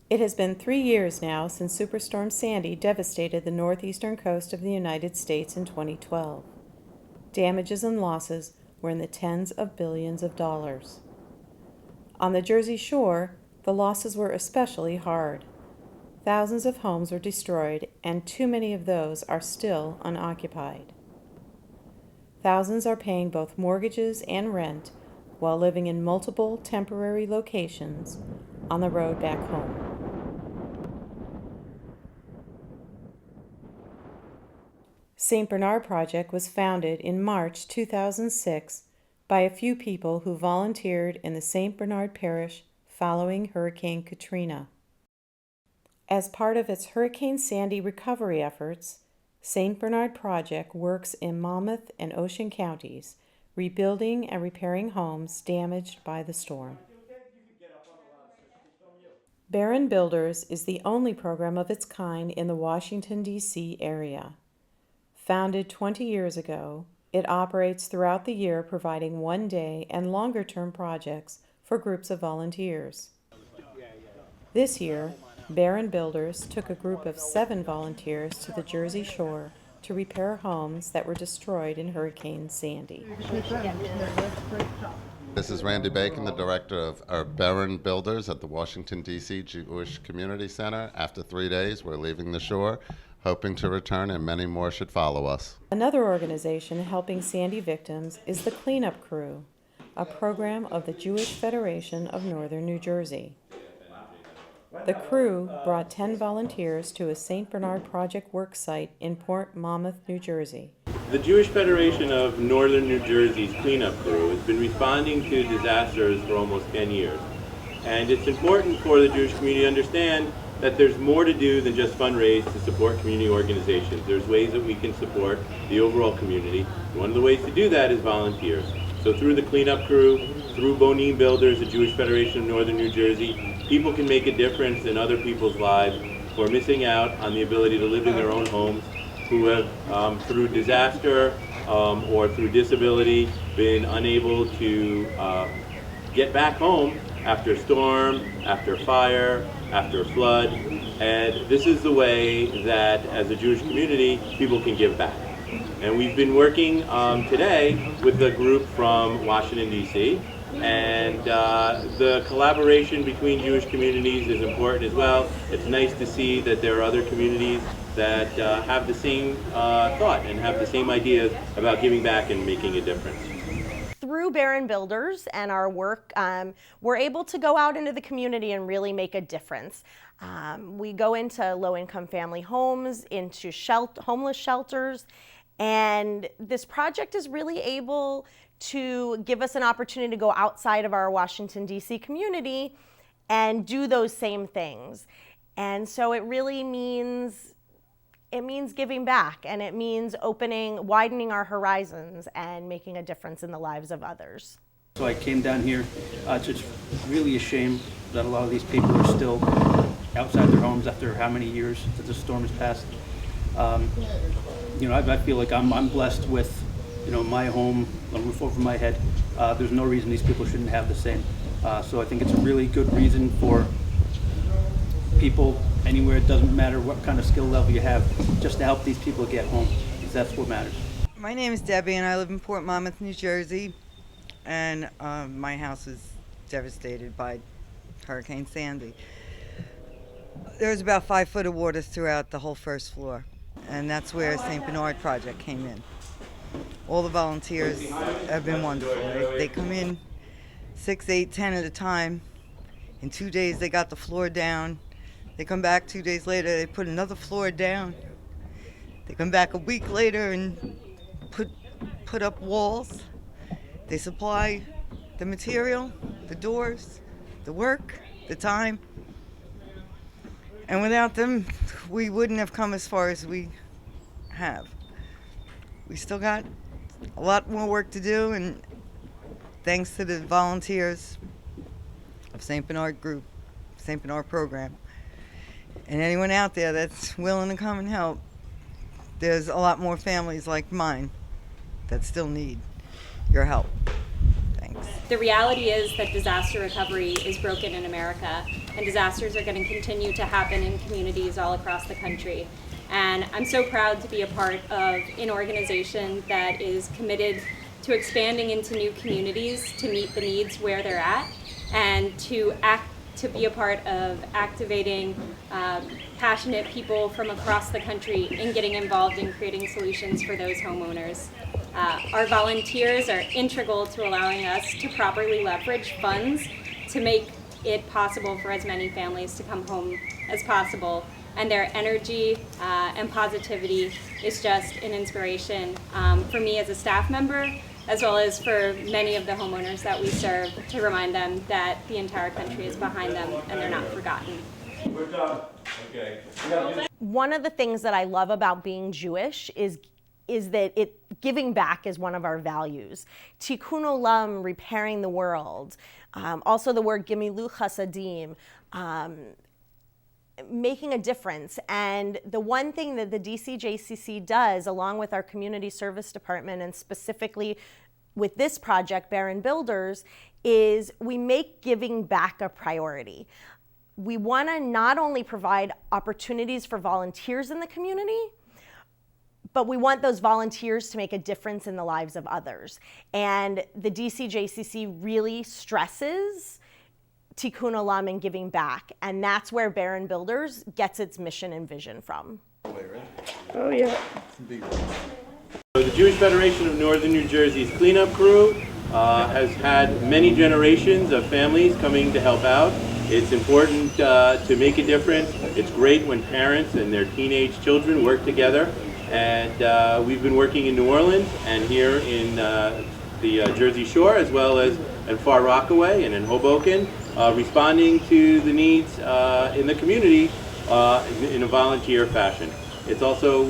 It has been 3 years now since Superstorm Sandy devastated the northeastern coast of the United States in 2012. Damages and losses were in the tens of billions of dollars. On the Jersey Shore, the losses were especially hard. Thousands of homes were destroyed, and too many of those are still unoccupied. Thousands are paying both mortgages and rent while living in multiple temporary locations on the road back home. St. Bernard Project was founded in March 2006 by a few people who volunteered in the St. Bernard Parish following Hurricane Katrina. As part of its Hurricane Sandy recovery efforts, St. Bernard Project works in Monmouth and Ocean counties, rebuilding and repairing homes damaged by the storm. Behrend Builders is the only program of its kind in the Washington, D.C. area. Founded 20 years ago, it operates throughout the year providing one-day and longer-term projects for groups of volunteers. This year, Behrend Builders took a group of 7 volunteers to the Jersey Shore to repair homes that were destroyed in Hurricane Sandy. This is Randy Bacon, the director of Behrend Builders at the Washington, D.C. Jewish Community Center. After 3 days, we're leaving the shore, hoping to return, and many more should follow us. Another organization helping Sandy victims is the Kleanup Krewe, a program of the Jewish Federation of Northern New Jersey. The crew brought 10 volunteers to a St. Bernard Project work site in Port Monmouth, New Jersey. The Jewish Federation of Northern New Jersey's Kleanup Krewe has been responding to disasters for almost 10 years. And it's important for the Jewish community to understand that there's more to do than just fundraise to support community organizations. There's ways that we can support the overall community. One of the ways to do that is volunteers. So through the Kleanup Krewe, through Behrend Builders, the Jewish Federation of Northern New Jersey, people can make a difference in other people's lives who are missing out on the ability to live in their own homes, who have, through disaster or through disability, been unable to get back home after a storm, after fire, after a flood. And this is the way that, as a Jewish community, people can give back. And we've been working today with a group from Washington, D.C., and the collaboration between Jewish communities is important as well. It's nice to see that there are other communities that have the same thought and have the same ideas about giving back and making a difference. Through Behrend Builders and our work, we're able to go out into the community and really make a difference. We go into low-income family homes, into homeless shelters, and this project is really able to give us an opportunity to go outside of our Washington, D.C. community and do those same things. And so it really means giving back, and it means widening our horizons and making a difference in the lives of others. So I came down here. It's just really a shame that a lot of these people are still outside their homes after how many years that the storm has passed. I feel like I'm blessed with, my home, a roof over my head. There's no reason these people shouldn't have the same. So I think it's a really good reason for people anywhere. It doesn't matter what kind of skill level you have, just to help these people get home, because that's what matters. My name is Debbie, and I live in Port Monmouth, New Jersey, and my house was devastated by Hurricane Sandy. There was about 5 foot of water throughout the whole first floor, and that's where St. Bernard Project came in. All the volunteers have been wonderful. They come in 6, 8, 10 at a time. In 2 days, they got the floor down. They come back 2 days later, they put another floor down. They come back a week later and put up walls. They supply the material, the doors, the work, the time. And without them, we wouldn't have come as far as we have. We still got a lot more work to do, and thanks to the volunteers of St. Bernard Group, St. Bernard Program, and anyone out there that's willing to come and help, there's a lot more families like mine that still need your help. Thanks. The reality is that disaster recovery is broken in America, and disasters are going to continue to happen in communities all across the country. And I'm so proud to be a part of an organization that is committed to expanding into new communities to meet the needs where they're at, and to be a part of activating passionate people from across the country in getting involved in creating solutions for those homeowners. Our volunteers are integral to allowing us to properly leverage funds to make it possible for as many families to come home as possible. And their energy and positivity is just an inspiration for me as a staff member, as well as for many of the homeowners that we serve, to remind them that the entire country is behind them and they're not forgotten. We're done. Okay. One of the things that I love about being Jewish is that giving back is one of our values. Tikkun olam, repairing the world. Also the word gimilu chasadim, making a difference. And the one thing that the DCJCC does, along with our community service department, and specifically with this project, Behrend Builders, is we make giving back a priority. We want to not only provide opportunities for volunteers in the community, but we want those volunteers to make a difference in the lives of others. And the DCJCC really stresses Tikkun olam and giving back. And that's where Behrend Builders gets its mission and vision from. Oh, yeah. So the Jewish Federation of Northern New Jersey's Kleanup Krewe has had many generations of families coming to help out. It's important to make a difference. It's great when parents and their teenage children work together. And we've been working in New Orleans and here in the Jersey Shore, as well as in Far Rockaway and in Hoboken, responding to the needs in the community in a volunteer fashion. It's also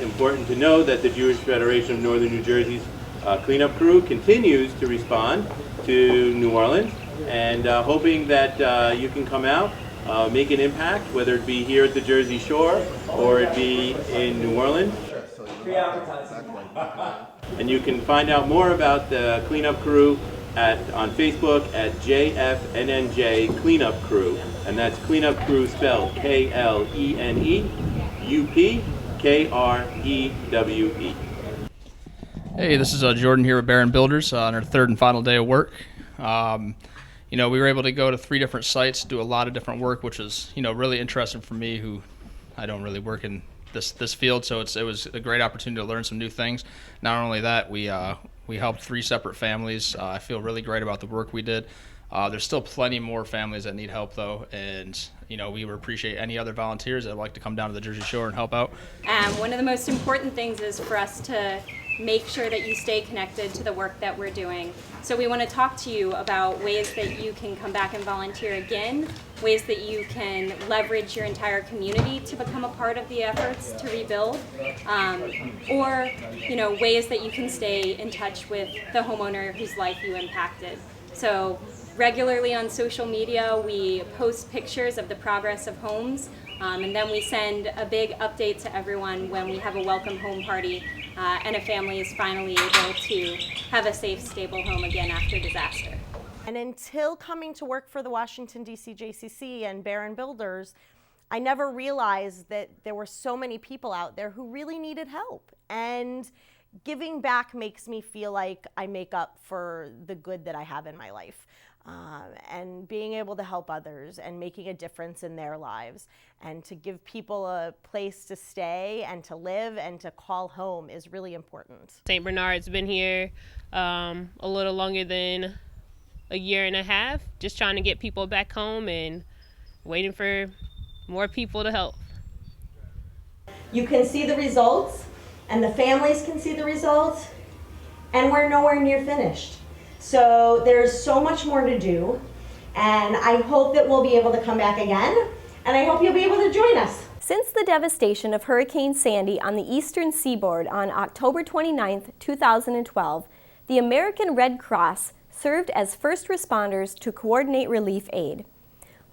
important to know that the Jewish Federation of Northern New Jersey's Kleanup Krewe continues to respond to New Orleans, and hoping that you can come out, make an impact, whether it be here at the Jersey Shore or it be in New Orleans. And you can find out more about the Kleanup Krewe on Facebook at JFNNJ Kleanup Krewe, and that's Kleanup Krewe spelled KLENEUPKREWE. Hey, this is Jordan here with Behrend Builders on our third and final day of work. We were able to go to 3 different sites, do a lot of different work, which is, really interesting for me, who I don't really work in this field, so it was a great opportunity to learn some new things. Not only that, we helped 3 separate families. I feel really great about the work we did. There's still plenty more families that need help, though, and we would appreciate any other volunteers that would like to come down to the Jersey Shore and help out. One of the most important things is for us to make sure that you stay connected to the work that we're doing. So we want to talk to you about ways that you can come back and volunteer again, ways that you can leverage your entire community to become a part of the efforts to rebuild, or ways that you can stay in touch with the homeowner whose life you impacted. So regularly on social media, we post pictures of the progress of homes, and then we send a big update to everyone when we have a welcome home party and a family is finally able to have a safe, stable home again after disaster. And until coming to work for the Washington DCJCC and Behrend Builders, I never realized that there were so many people out there who really needed help. And giving back makes me feel like I make up for the good that I have in my life. And being able to help others and making a difference in their lives, and to give people a place to stay and to live and to call home is really important. St. Bernard's been here a little longer than a year and a half, just trying to get people back home and waiting for more people to help. You can see the results, and the families can see the results, and we're nowhere near finished. So there's so much more to do, and I hope that we'll be able to come back again, and I hope you'll be able to join us. Since the devastation of Hurricane Sandy on the eastern seaboard on October 29, 2012, the American Red Cross served as first responders to coordinate relief aid.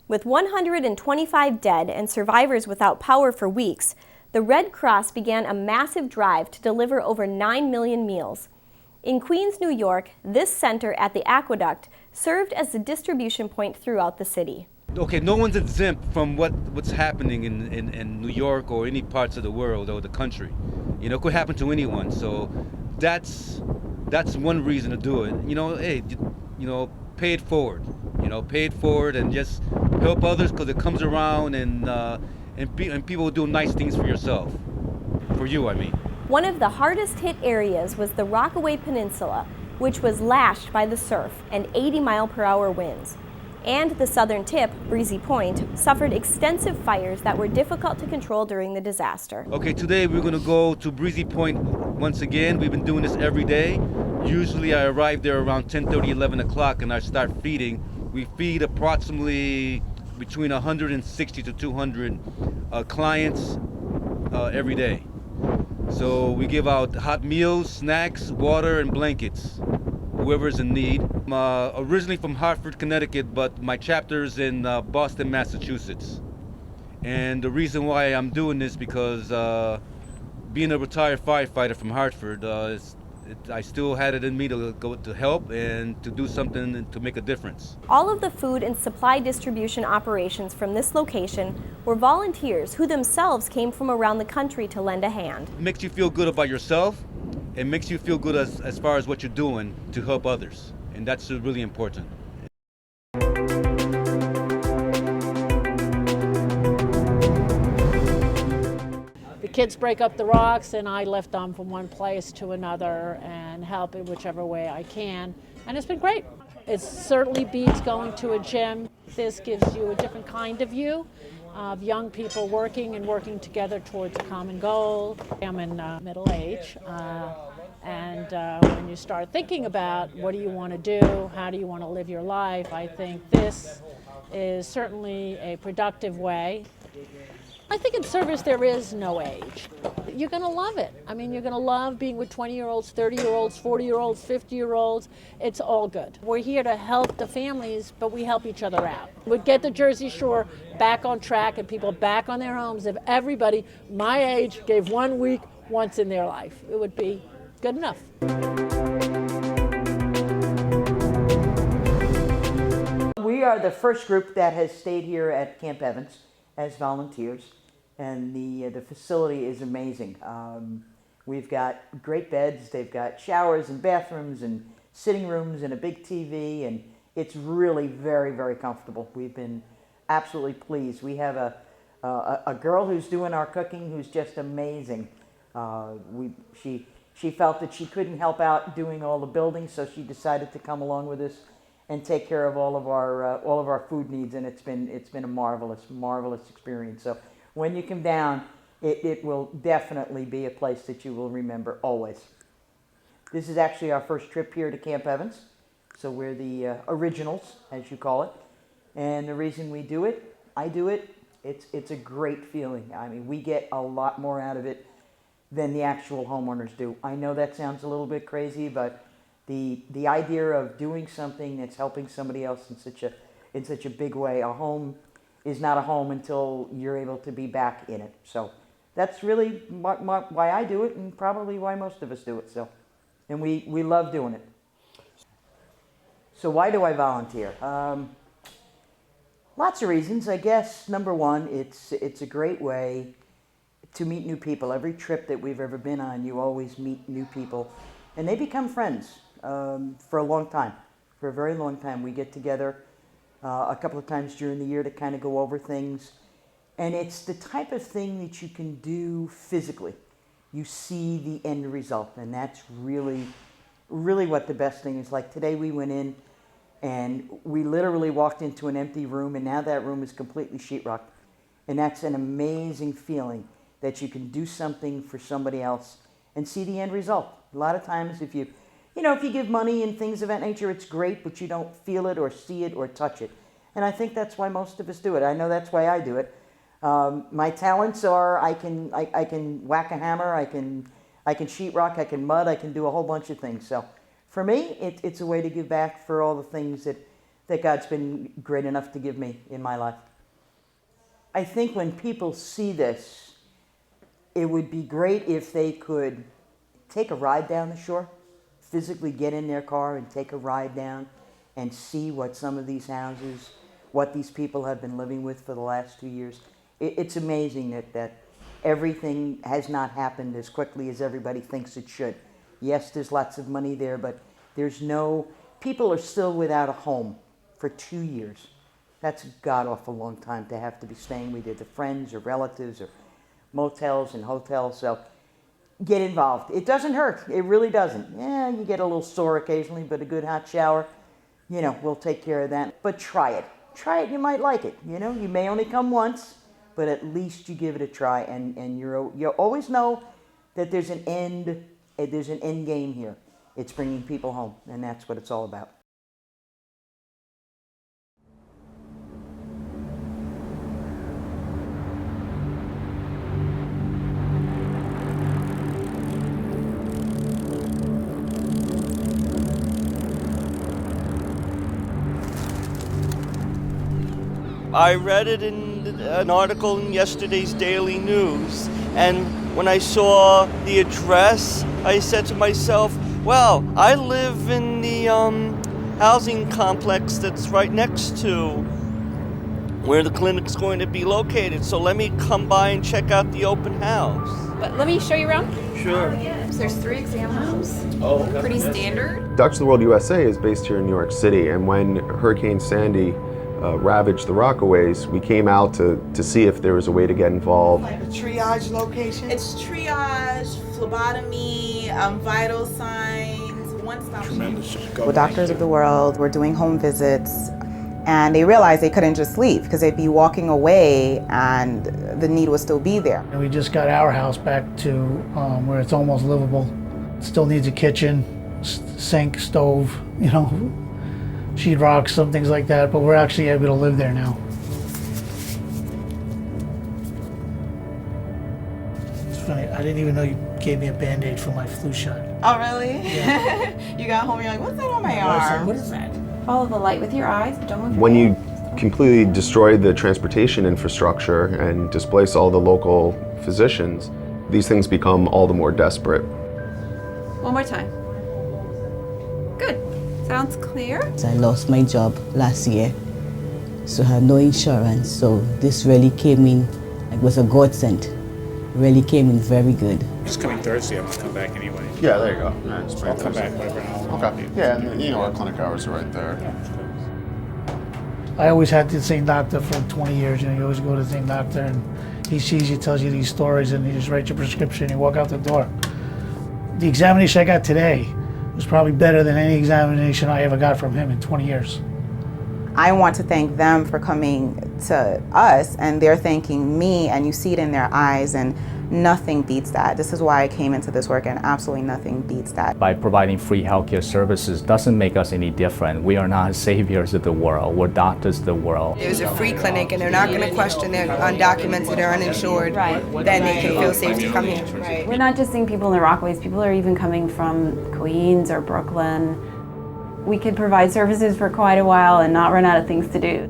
With 125 dead and survivors without power for weeks, the Red Cross began a massive drive to deliver over 9 million meals. In Queens, New York, this center at the Aqueduct served as the distribution point throughout the city. okay, no one's exempt from what's happening in New York or any parts of the world or the country. You know, it could happen to anyone. So that's one reason to do it. You know, hey, you know, pay it forward. You know, pay it forward and just help others because it comes around and people will do nice things for yourself. For you, I mean. One of the hardest hit areas was the Rockaway Peninsula, which was lashed by the surf and 80-mile-per-hour winds. And the southern tip, Breezy Point, suffered extensive fires that were difficult to control during the disaster. Okay, today we're going to go to Breezy Point once again. We've been doing this every day. Usually I arrive there around 10:30, 11 o'clock and I start feeding. We feed approximately between 160 to 200 clients every day. So we give out hot meals, snacks, water, and blankets, whoever's in need. I'm originally from Hartford, Connecticut, but my chapter's in Boston, Massachusetts. And the reason why I'm doing this because being a retired firefighter from Hartford, I still had it in me to go to help and to do something to make a difference. All of the food and supply distribution operations from this location were volunteers who themselves came from around the country to lend a hand. It makes you feel good about yourself. It makes you feel good as far as what you're doing to help others. And that's really important. The kids break up the rocks and I lift them from one place to another and help in whichever way I can. And it's been great. It certainly beats going to a gym. This gives you a different kind of view of young people working together towards a common goal. I'm in middle age. And when you start thinking about what do you want to do, how do you want to live your life, I think this is certainly a productive way. I think in service there is no age. You're going to love it. I mean, you're going to love being with 20-year-olds, 30-year-olds, 40-year-olds, 50-year-olds. It's all good. We're here to help the families, but we help each other out. We'd get the Jersey Shore back on track and people back on their homes if everybody my age gave 1 week once in their life. It would be good enough. We are the first group that has stayed here at Camp Evans as volunteers, and the facility is amazing. We've got great beds, they've got showers and bathrooms and sitting rooms and a big TV, and it's really very, very comfortable. We've been absolutely pleased. We have a girl who's doing our cooking who's just amazing. She felt that she couldn't help out doing all the building, so she decided to come along with us and take care of all of our food needs, and it's been a marvelous experience. So when you come down, it will definitely be a place that you will remember always. This is actually our first trip here to Camp Evans, so we're the originals, as you call it. And the reason we do it, I do it, it's a great feeling. I mean, we get a lot more out of it than the actual homeowners do. I know that sounds a little bit crazy, but the idea of doing something that's helping somebody else in such a big way, a home is not a home until you're able to be back in it. So that's really why I do it, and probably why most of us do it. So, and we love doing it. So why do I volunteer? Lots of reasons, I guess. Number one, it's a great way to meet new people. Every trip that we've ever been on, you always meet new people, and they become friends for a long time, for a very long time. We get together a couple of times during the year to kind of go over things, and it's the type of thing that you can do physically. You see the end result, and that's really what the best thing is. Like today we went in and we literally walked into an empty room, and now that room is completely sheetrocked, and that's an amazing feeling that you can do something for somebody else and see the end result. A lot of times if you give money and things of that nature, it's great, but you don't feel it or see it or touch it. And I think that's why most of us do it. I know that's why I do it. My talents are I can whack a hammer, I can sheetrock, I can mud, I can do a whole bunch of things. So for me, it's a way to give back for all the things that God's been great enough to give me in my life. I think when people see this, it would be great if they could take a ride down the shore, physically get in their car and take a ride down and see what some of these houses what these people have been living with for the last 2 years. It's amazing that everything has not happened as quickly as everybody thinks it should. Yes, there's lots of money there, but people are still without a home for 2 years. That's a god-awful long time to have to be staying with either friends or relatives or motels and hotels. So get involved. It doesn't hurt. It really doesn't. Yeah, you get a little sore occasionally, but a good hot shower, we'll take care of that. But try it. Try it. You might like it. You may only come once, but at least you give it a try, and you always know that there's an end game here. It's bringing people home, and that's what it's all about. I read it in an article in yesterday's Daily News, and when I saw the address, I said to myself, well, I live in the housing complex that's right next to where the clinic's going to be located, so let me come by and check out the open house. But let me show you around. Sure. So there's 3 exam rooms. Oh, okay. Pretty standard. Doctors of the World USA is based here in New York City, and when Hurricane Sandy ravaged the Rockaways, we came out to see if there was a way to get involved. Like a triage location? It's triage, phlebotomy, vital signs, one-stop shop. Well, Doctors of the World were doing home visits, and they realized they couldn't just leave because they'd be walking away and the need would still be there. And we just got our house back to where it's almost livable. It still needs a kitchen, sink, stove, sheetrock, some things like that, but we're actually able to live there now. It's funny, I didn't even know you gave me a Band-Aid for my flu shot. Oh, really? Yeah. You got home, you're like, what's that on my I was like, arm? what is that? Follow the light with your eyes, but don't move your When you hands. completely destroy the transportation infrastructure and displace all the local physicians, these things become all the more desperate. One more time. Good. Sounds clear. I lost my job last year, so I had no insurance, so this really came in, it was a godsend. Really came in very good. It's coming Thursday, I'm gonna come back anyway. Yeah, there you go. Yeah, it's I'll come back whatever hour. Okay. Yeah, and our clinic hours are right there. I always had the same doctor for 20 years, you always go to the same doctor, and he sees you, tells you these stories, and he just writes your prescription, you walk out the door. The examination I got today was probably better than any examination I ever got from him in 20 years. I want to thank them for coming to us, and they're thanking me, and you see it in their eyes, and nothing beats that. This is why I came into this work, and absolutely nothing beats that. By providing free healthcare services doesn't make us any different. We are not saviors of the world, we're doctors of the world. There's a free clinic and they're not going to question their undocumented or uninsured, then they can feel safe to come here. Right. We're not just seeing people in the Rockaways, people are even coming from Queens or Brooklyn. We could provide services for quite a while and not run out of things to do.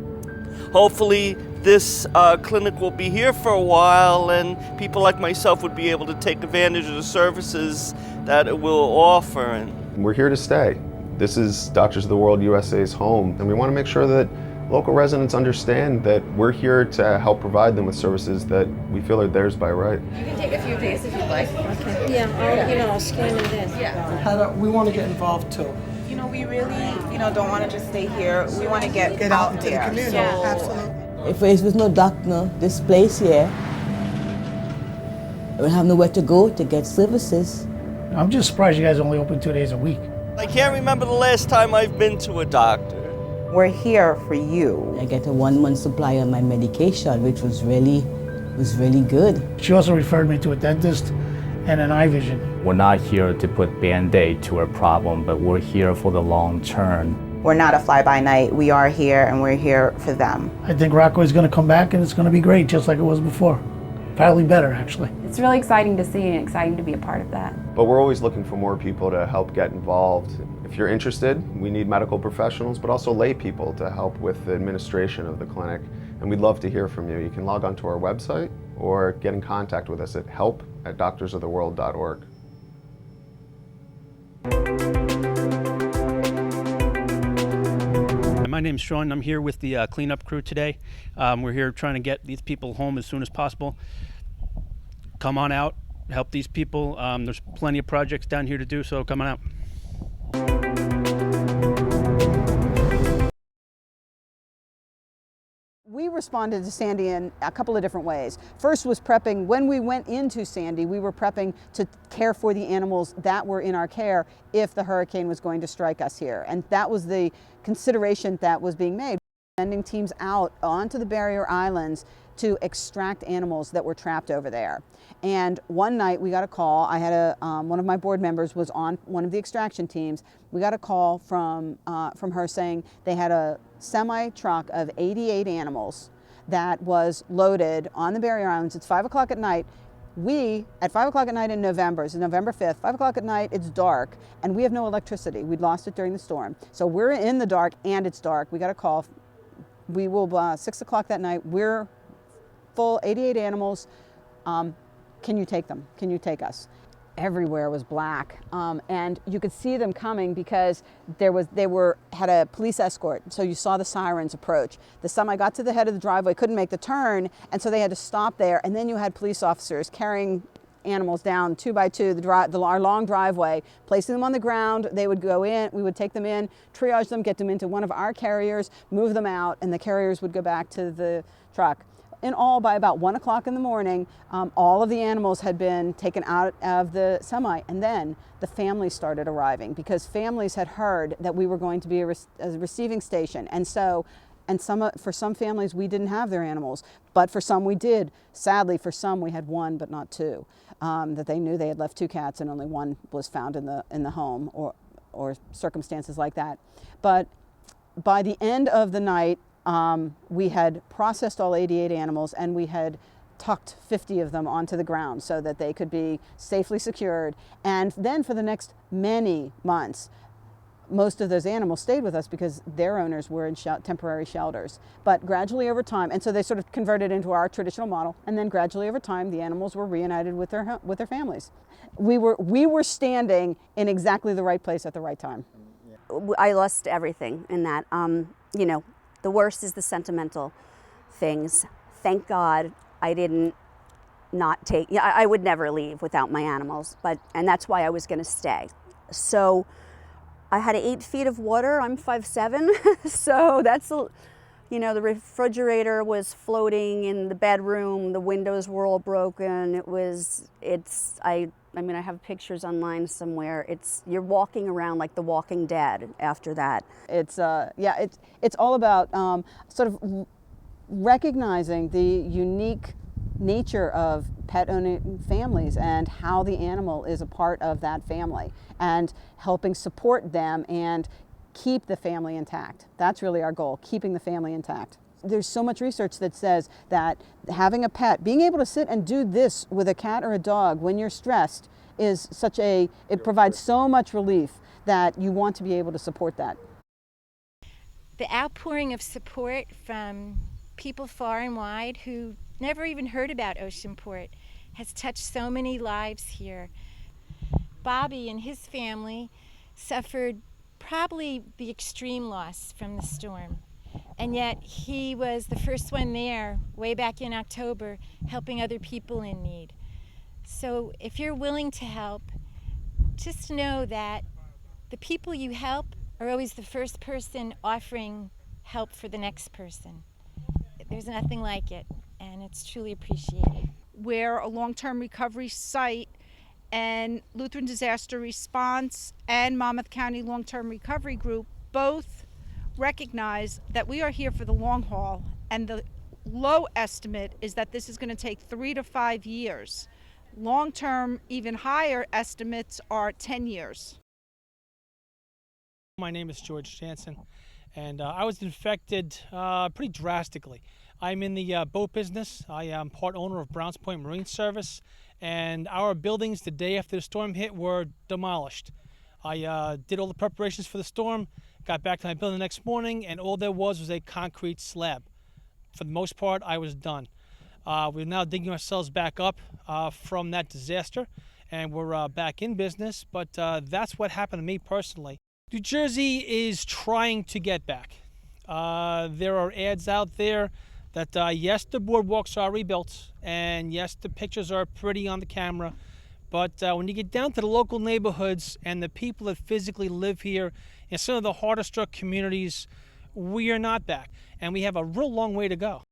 Hopefully this clinic will be here for a while and people like myself would be able to take advantage of the services that it will offer. And We're here to stay. This is Doctors of the World USA's home, and we want to make sure that local residents understand that we're here to help provide them with services that we feel are theirs by right. You can take a few days if you'd like. Okay. Yeah, I'll scan it in. Yeah. Heather, we want to get involved too. We really, don't want to just stay here. We want to get out into the community. So, absolutely. If there was no doctor, this place here, I would have nowhere to go to get services. I'm just surprised you guys only open 2 days a week. I can't remember the last time I've been to a doctor. We're here for you. I get a 1-month supply of my medication, which was really good. She also referred me to a dentist and an eye vision. We're not here to put Band-Aid to a problem, but we're here for the long term. We're not a fly-by-night. We are here, and we're here for them. I think Rockaway's going to come back, and it's going to be great, just like it was before. Probably better, actually. It's really exciting to see and exciting to be a part of that. But we're always looking for more people to help get involved. If you're interested, we need medical professionals, but also lay people to help with the administration of the clinic. And we'd love to hear from you. You can log on to our website or get in contact with us at help@doctorsoftheworld.org. my name's Sean. I'm here with the Cleanup Crew today. We're here trying to get these people home as soon as possible. Come on out, help these people. There's plenty of projects down here to do, so come on out. We responded to Sandy in a couple of different ways. First was prepping. When we went into Sandy, we were prepping to care for the animals that were in our care if the hurricane was going to strike us here. And that was the consideration that was being made. Sending teams out onto the barrier islands to extract animals that were trapped over there. And one night we got a call. I had one of my board members was on one of the extraction teams. We got a call from her saying they had a semi truck of 88 animals that was loaded on the barrier islands. It's 5 o'clock at night. At 5 o'clock at night in November, it's November 5th, 5 o'clock at night, it's dark, and we have no electricity. We'd lost it during the storm. So we're in the dark and it's dark. We got a call. We will, 6 o'clock that night, we're full, 88 animals. Can you take them? Can you take us? Everywhere was black, and you could see them coming because they had a police escort. So you saw the sirens approach. The semi got to the head of the driveway, couldn't make the turn, and so they had to stop there. And then you had police officers carrying animals down 2 by 2 our long driveway, placing them on the ground. They would go in, we would take them in, triage them, get them into one of our carriers, move them out, and the carriers would go back to the truck. In all, by about 1 o'clock in the morning, all of the animals had been taken out of the semi, and then the families started arriving because families had heard that we were going to be a receiving station, and for some families we didn't have their animals, but for some we did. Sadly, for some we had 1 but not 2, that they knew they had left 2 cats and only 1 was found in the home or circumstances like that. But by the end of the night, we had processed all 88 animals and we had tucked 50 of them onto the ground so that they could be safely secured. And then for the next many months, most of those animals stayed with us because their owners were in temporary shelters. But gradually over time, and so they sort of converted into our traditional model, and then gradually over time, the animals were reunited with their families. We were standing in exactly the right place at the right time. I lost everything in that. The worst is the sentimental things. Thank God I didn't I would never leave without my animals, and that's why I was going to stay. So I had 8 feet of water. I'm 5'7", so that's, the refrigerator was floating in the bedroom. The windows were all broken. I have pictures online somewhere. You're walking around like the Walking Dead after that. It's all about sort of recognizing the unique nature of pet-owning families and how the animal is a part of that family and helping support them and keep the family intact. That's really our goal, keeping the family intact. There's so much research that says that having a pet, being able to sit and do this with a cat or a dog when you're stressed is it provides so much relief that you want to be able to support that. The outpouring of support from people far and wide who never even heard about Oceanport has touched so many lives here. Bobby and his family suffered probably the extreme loss from the storm. And yet he was the first one there way back in October helping other people in need. So if you're willing to help, just know that the people you help are always the first person offering help for the next person. There's nothing like it, and it's truly appreciated. We're a long-term recovery site, and Lutheran Disaster Response and Monmouth County Long-Term Recovery Group both recognize that we are here for the long haul, and the low estimate is that this is going to take 3 to 5 years. Long-term, even higher estimates are 10 years. My name is George Jansen, and I was infected pretty drastically. I'm in the boat business. I am part owner of Browns Point Marine Service, and our buildings the day after the storm hit were demolished. I did all the preparations for the storm, got back to my building the next morning, and all there was a concrete slab. For the most part, I was done. We're now digging ourselves back up from that disaster, and we're back in business, but that's what happened to me personally. New Jersey is trying to get back. There are ads out there that, yes, the boardwalks are rebuilt, and yes, the pictures are pretty on the camera, but when you get down to the local neighborhoods and the people that physically live here in some of the hardest struck communities, we are not back, and we have a real long way to go.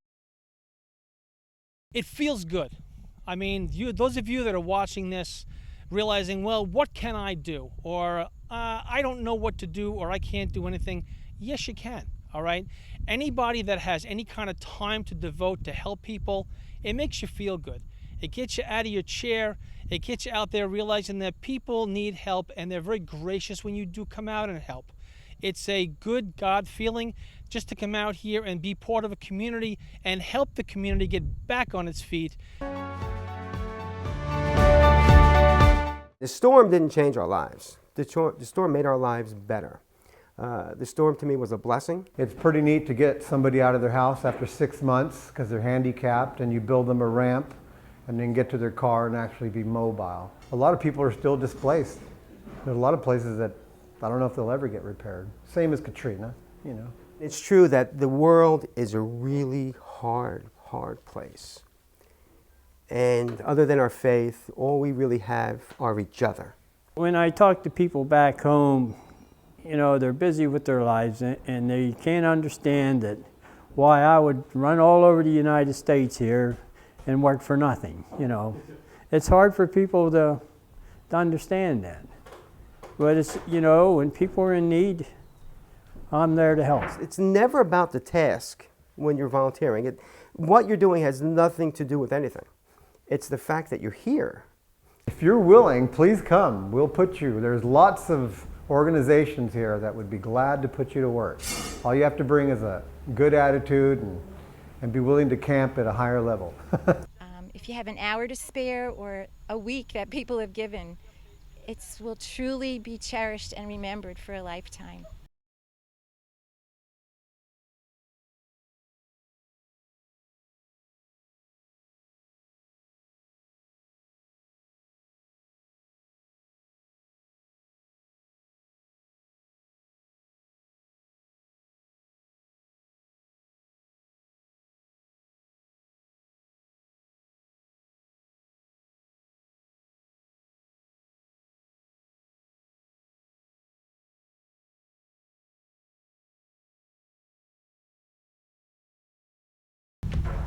It feels good. I mean, those of you that are watching this, realizing, well, what can I do? Or I don't know what to do, or I can't do anything. Yes, you can, all right? Anybody that has any kind of time to devote to help people, it makes you feel good. It gets you out of your chair. It gets you out there realizing that people need help, and they're very gracious when you do come out and help. It's a good God feeling just to come out here and be part of a community and help the community get back on its feet. The storm didn't change our lives. The storm made our lives better. The storm to me was a blessing. It's pretty neat to get somebody out of their house after 6 months because they're handicapped, and you build them a ramp and then get to their car and actually be mobile. A lot of people are still displaced. There's a lot of places that I don't know if they'll ever get repaired. Same as Katrina, you know. It's true that the world is a really hard place. And other than our faith, all we really have are each other. When I talk to people back home, you know, they're busy with their lives and they can't understand that why I would run all over the United States here and work for nothing, you know. It's hard for people to understand that. But it's, you know, when people are in need, I'm there to help. It's never about the task when you're volunteering. What you're doing has nothing to do with anything. It's the fact that you're here. If you're willing, please come. We'll put you. There's lots of organizations here that would be glad to put you to work. All you have to bring is a good attitude and be willing to camp at a higher level. If you have an hour to spare or a week that people have given, it will truly be cherished and remembered for a lifetime.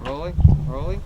Rolling, rolling.